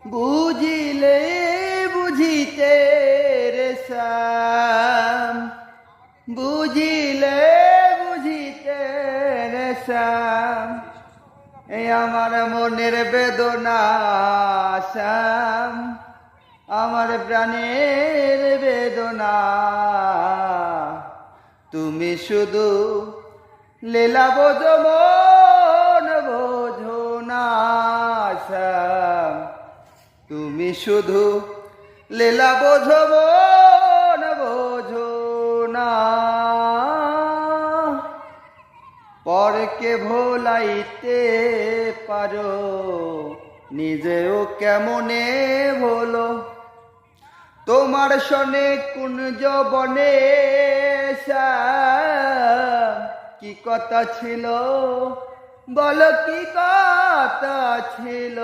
বুঝিলে বুঝিতে রে শ্যাম, বুঝিলে বুঝিতে রে শ্যাম, এই আমার মনের বেদনা শ্যাম, আমার প্রাণের বেদনা। তুমি শুধু লীলা বোঝো মন বোঝো না শ্যাম, তুমি শুধু লীলা বোঝো মন বোঝো না। পরকে ভোলাইতে পারো, নিজেও কেমনে ভোলো। তোমার সনে কুঞ্জ বনে শ্যাম, কি কথা ছিল বলো, কি কথা ছিল।